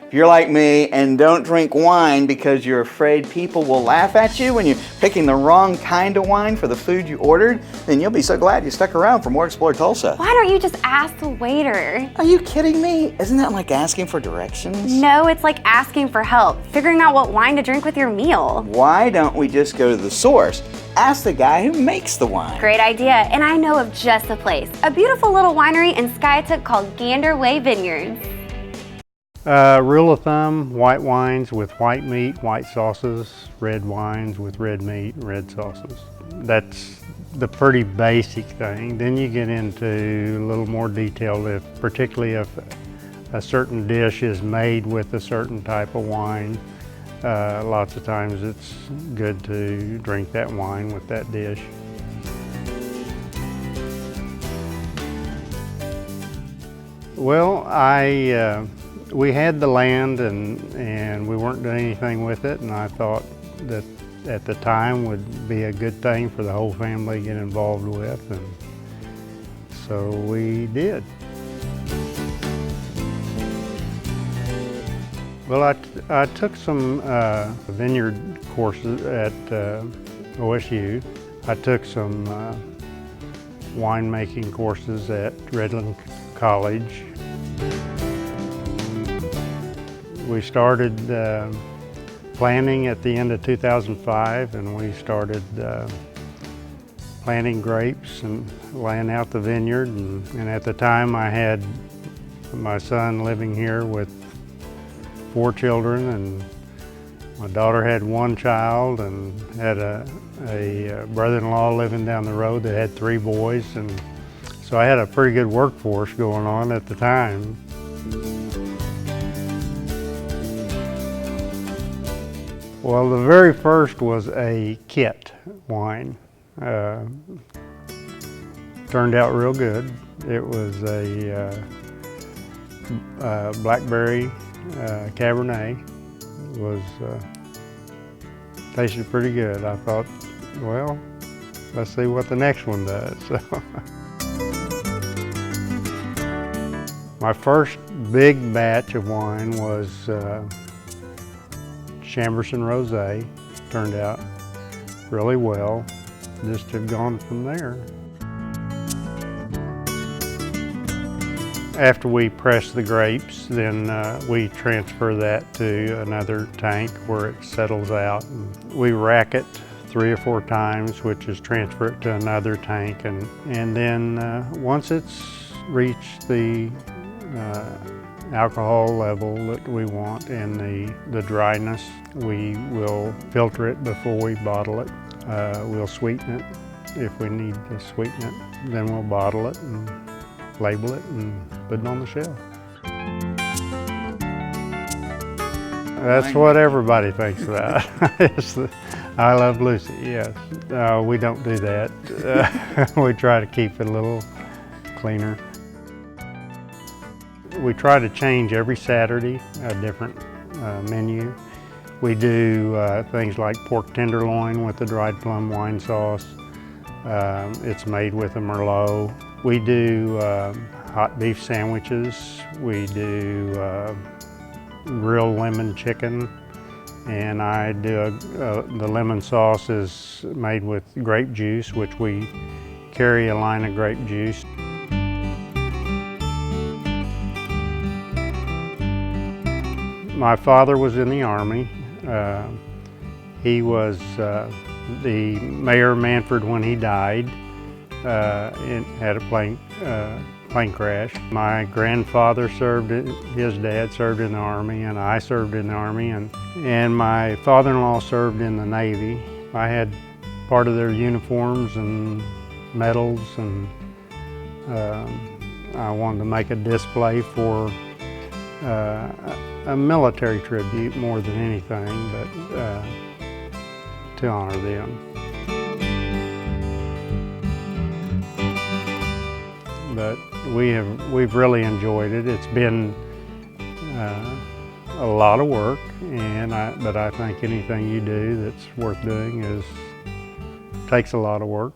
If you're like me and don't drink wine because you're afraid people will laugh at you when you're picking the wrong kind of wine for the food you ordered, then you'll be so glad you stuck around for more Explore Tulsa. Why don't you just ask the waiter? Are you kidding me? Isn't that like asking for directions? No, it's like asking for help, figuring out what wine to drink with your meal. Why don't we just go to the source? Ask the guy who makes the wine. Great idea, and I know of just the place. A beautiful little winery in Skiatook called Gander Way Vineyard. Rule of thumb, white wines with white meat, white sauces, red wines with red meat, red sauces. That's the pretty basic thing. Then you get into a little more detail, particularly if a certain dish is made with a certain type of wine. Lots of times it's good to drink that wine with that dish. Well, we had the land and we weren't doing anything with it, and I thought that at the time would be a good thing for the whole family to get involved with, and so we did. Well, I took some vineyard courses at OSU. I took some winemaking courses at Redland College. We started planting at the end of 2005, and we started planting grapes and laying out the vineyard. And at the time I had my son living here with 4 children, and my daughter had 1 child, and had a brother-in-law living down the road that had 3 boys. And so I had a pretty good workforce going on at the time. Well, the very first was a kit wine. Turned out real good. It was a blackberry Cabernet. Tasted pretty good. I thought, well, let's see what the next one does. My first big batch of wine was Chamberson Rosé. Turned out really well. Just have gone from there. After we press the grapes, then we transfer that to another tank where it settles out. And we rack it 3 or 4 times, which is transfer it to another tank. And then once it's reached the alcohol level that we want and the dryness, we will filter it before we bottle it. We'll sweeten it if we need to sweeten it. Then we'll bottle it and label it and put it on the shelf. That's what everybody thinks about. I Love Lucy, yes. We don't do that. We try to keep it a little cleaner. We try to change every Saturday a different menu. We do things like pork tenderloin with the dried plum wine sauce. It's made with a Merlot. We do hot beef sandwiches. We do grilled lemon chicken. And I do the lemon sauce is made with grape juice, which we carry a line of grape juice. My father was in the Army. He was the Mayor of Manford when he died. Had a plane crash. My grandfather served, his dad served in the Army, and I served in the Army, and my father-in-law served in the Navy. I had part of their uniforms and medals, and I wanted to make a display for a military tribute more than anything, but to honor them. But we've really enjoyed it. It's been a lot of work, but I think anything you do that's worth doing takes a lot of work.